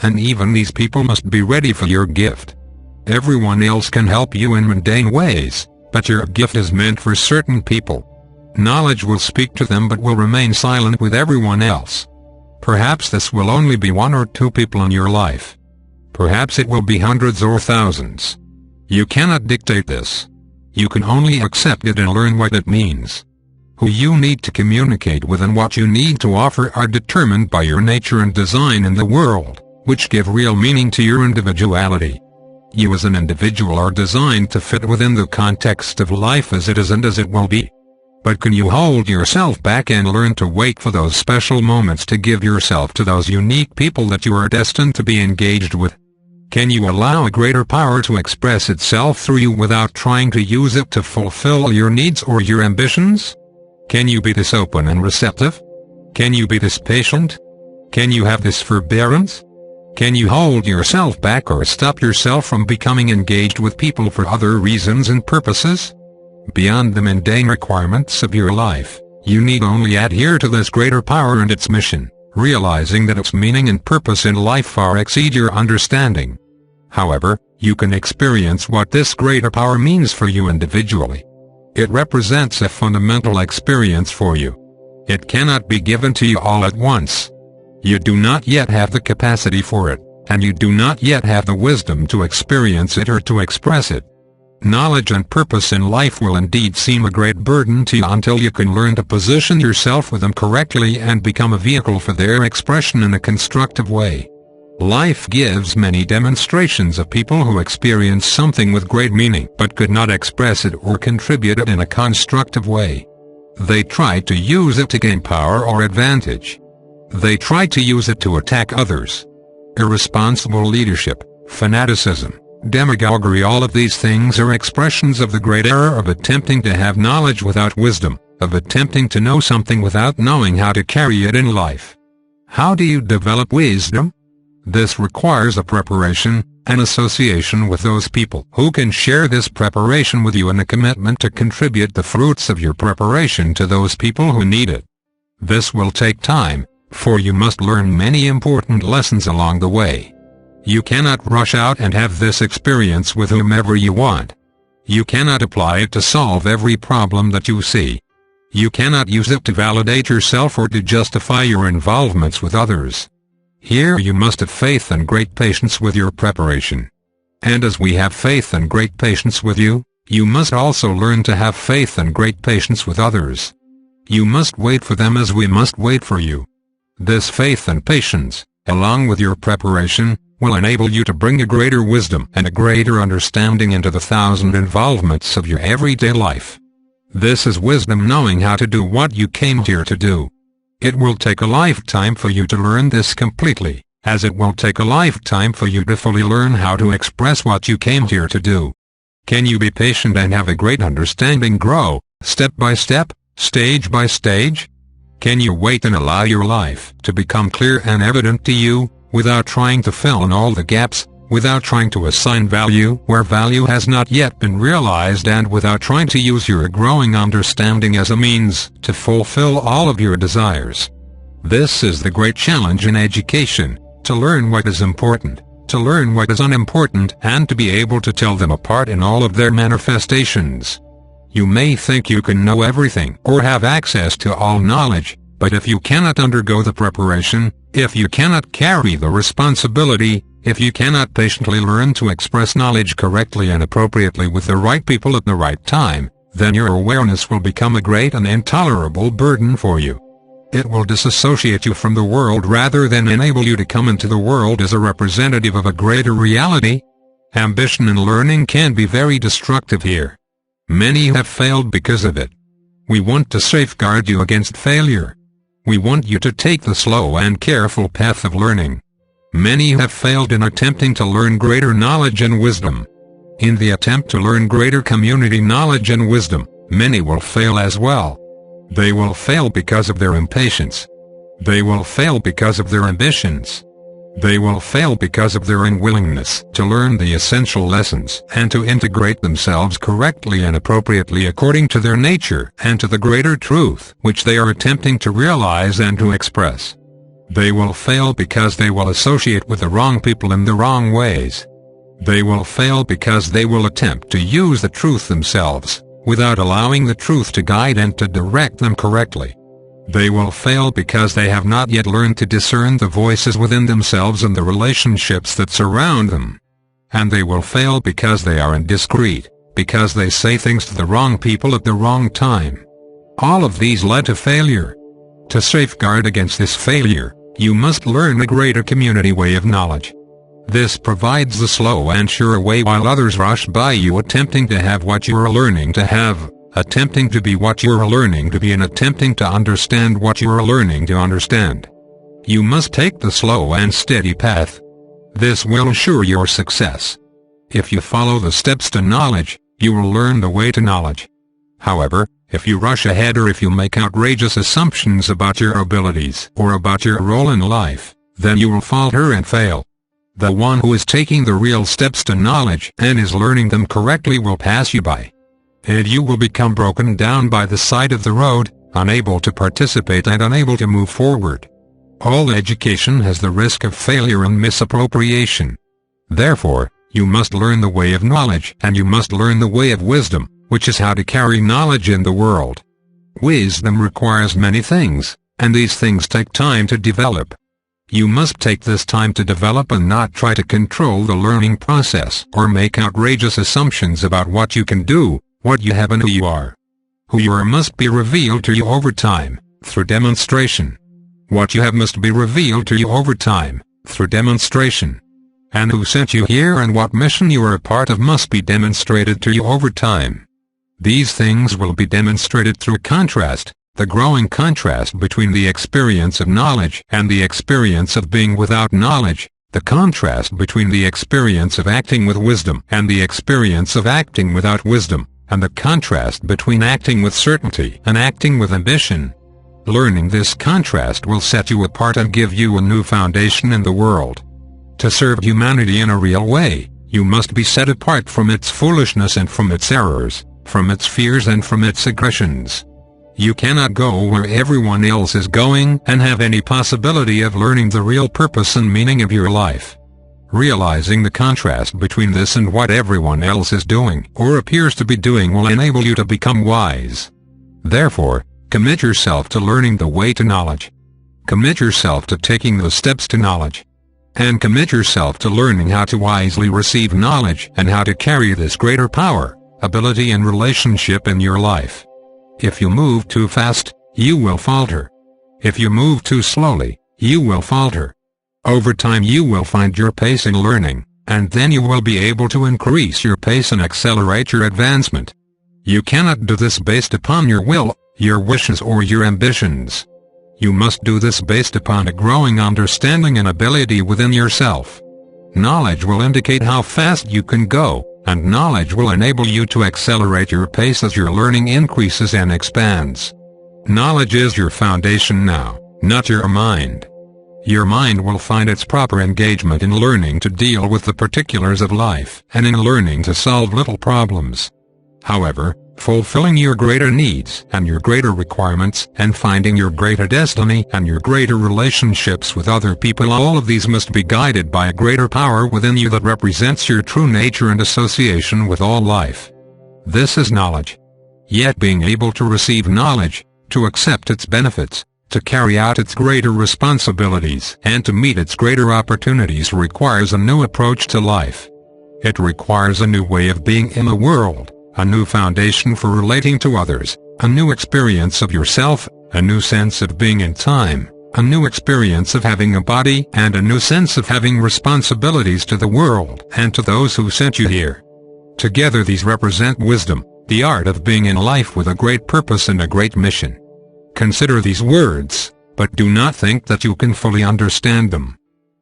and even these people must be ready for your gift. Everyone else can help you in mundane ways, but your gift is meant for certain people. Knowledge will speak to them but will remain silent with everyone else. Perhaps this will only be 1 or 2 people in your life. Perhaps it will be hundreds or thousands. You cannot dictate this. You can only accept it and learn what it means. Who you need to communicate with and what you need to offer are determined by your nature and design in the world, which give real meaning to your individuality. You as an individual are designed to fit within the context of life as it is and as it will be. But can you hold yourself back and learn to wait for those special moments to give yourself to those unique people that you are destined to be engaged with? Can you allow a greater power to express itself through you without trying to use it to fulfill your needs or your ambitions? Can you be this open and receptive? Can you be this patient? Can you have this forbearance? Can you hold yourself back or stop yourself from becoming engaged with people for other reasons and purposes? Beyond the mundane requirements of your life, you need only adhere to this greater power and its mission, realizing that its meaning and purpose in life far exceed your understanding. However, you can experience what this greater power means for you individually. It represents a fundamental experience for you. It cannot be given to you all at once. You do not yet have the capacity for it, and you do not yet have the wisdom to experience it or to express it. Knowledge and purpose in life will indeed seem a great burden to you until you can learn to position yourself with them correctly and become a vehicle for their expression in a constructive way. Life gives many demonstrations of people who experience something with great meaning but could not express it or contribute it in a constructive way. They tried to use it to gain power or advantage. They tried to use it to attack others. Irresponsible leadership, fanaticism, demagoguery, all of these things are expressions of the great error of attempting to have knowledge without wisdom, of attempting to know something without knowing how to carry it in life. How do you develop wisdom? This requires a preparation, an association with those people who can share this preparation with you and a commitment to contribute the fruits of your preparation to those people who need it. This will take time, for you must learn many important lessons along the way. You cannot rush out and have this experience with whomever you want. You cannot apply it to solve every problem that you see. You cannot use it to validate yourself or to justify your involvements with others. Here you must have faith and great patience with your preparation. And as we have faith and great patience with you, you must also learn to have faith and great patience with others. You must wait for them as we must wait for you. This faith and patience, along with your preparation, will enable you to bring a greater wisdom and a greater understanding into the thousand involvements of your everyday life. This is wisdom, knowing how to do what you came here to do. It will take a lifetime for you to learn this completely, as it will take a lifetime for you to fully learn how to express what you came here to do. Can you be patient and have a great understanding grow, step by step, stage by stage? Can you wait and allow your life to become clear and evident to you, without trying to fill in all the gaps, without trying to assign value where value has not yet been realized, and without trying to use your growing understanding as a means to fulfill all of your desires? This is the great challenge in education, to learn what is important, to learn what is unimportant, and to be able to tell them apart in all of their manifestations. You may think you can know everything or have access to all knowledge, but if you cannot undergo the preparation, if you cannot carry the responsibility, if you cannot patiently learn to express knowledge correctly and appropriately with the right people at the right time, then your awareness will become a great and intolerable burden for you. It will disassociate you from the world rather than enable you to come into the world as a representative of a greater reality. Ambition and learning can be very destructive here. Many have failed because of it. We want to safeguard you against failure. We want you to take the slow and careful path of learning. Many have failed in attempting to learn greater knowledge and wisdom. In the attempt to learn greater community knowledge and wisdom, many will fail as well. They will fail because of their impatience. They will fail because of their ambitions. They will fail because of their unwillingness to learn the essential lessons and to integrate themselves correctly and appropriately according to their nature and to the greater truth which they are attempting to realize and to express. They will fail because they will associate with the wrong people in the wrong ways. They will fail because they will attempt to use the truth themselves, without allowing the truth to guide and to direct them correctly. They will fail because they have not yet learned to discern the voices within themselves and the relationships that surround them. And they will fail because they are indiscreet, because they say things to the wrong people at the wrong time. All of these led to failure. To safeguard against this failure, you must learn a greater community way of knowledge. This provides the slow and sure way while others rush by you attempting to have what you are learning to have, attempting to be what you are learning to be, and attempting to understand what you are learning to understand. You must take the slow and steady path. This will assure your success. If you follow the steps to knowledge, you will learn the way to knowledge. However, if you rush ahead or if you make outrageous assumptions about your abilities or about your role in life, then you will falter and fail. The one who is taking the real steps to knowledge and is learning them correctly will pass you by. And you will become broken down by the side of the road, unable to participate and unable to move forward. All education has the risk of failure and misappropriation. Therefore, you must learn the way of knowledge and you must learn the way of wisdom, which is how to carry knowledge in the world. Wisdom requires many things, and these things take time to develop. You must take this time to develop and not try to control the learning process or make outrageous assumptions about what you can do, what you have and who you are. Who you are must be revealed to you over time, through demonstration. What you have must be revealed to you over time, through demonstration. And who sent you here and what mission you are a part of must be demonstrated to you over time. These things will be demonstrated through contrast, the growing contrast between the experience of knowledge and the experience of being without knowledge, the contrast between the experience of acting with wisdom and the experience of acting without wisdom, and the contrast between acting with certainty and acting with ambition. Learning this contrast will set you apart and give you a new foundation in the world. To serve humanity in a real way, you must be set apart from its foolishness and from its errors, from its fears and from its aggressions. You cannot go where everyone else is going and have any possibility of learning the real purpose and meaning of your life. Realizing the contrast between this and what everyone else is doing or appears to be doing will enable you to become wise. Therefore, commit yourself to learning the way to knowledge. Commit yourself to taking the steps to knowledge. And commit yourself to learning how to wisely receive knowledge and how to carry this greater power, ability and relationship in your life. If you move too fast, you will falter. If you move too slowly, you will falter. Over time you will find your pace in learning, and then you will be able to increase your pace and accelerate your advancement. You cannot do this based upon your will, your wishes or your ambitions. You must do this based upon a growing understanding and ability within yourself. Knowledge will indicate how fast you can go, and knowledge will enable you to accelerate your pace as your learning increases and expands. Knowledge is your foundation now, not your mind. Your mind will find its proper engagement in learning to deal with the particulars of life and in learning to solve little problems. However, fulfilling your greater needs and your greater requirements and finding your greater destiny and your greater relationships with other people, all of these must be guided by a greater power within you that represents your true nature and association with all life. This is knowledge. Yet being able to receive knowledge, to accept its benefits, to carry out its greater responsibilities and to meet its greater opportunities requires a new approach to life. It requires a new way of being in the world, a new foundation for relating to others, a new experience of yourself, a new sense of being in time, a new experience of having a body and a new sense of having responsibilities to the world and to those who sent you here. Together these represent wisdom, the art of being in life with a great purpose and a great mission. Consider these words, but do not think that you can fully understand them.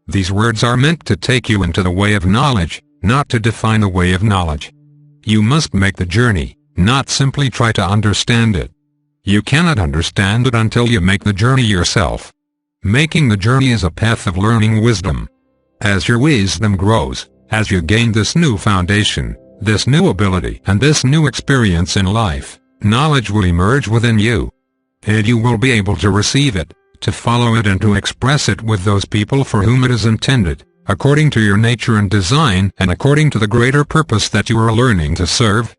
These words are meant to take you into the way of knowledge, not to define the way of knowledge. You must make the journey, not simply try to understand it. You cannot understand it until you make the journey yourself. Making the journey is a path of learning wisdom. As your wisdom grows, as you gain this new foundation, this new ability and this new experience in life, knowledge will emerge within you. And you will be able to receive it, to follow it and to express it with those people for whom it is intended, according to your nature and design and according to the greater purpose that you are learning to serve.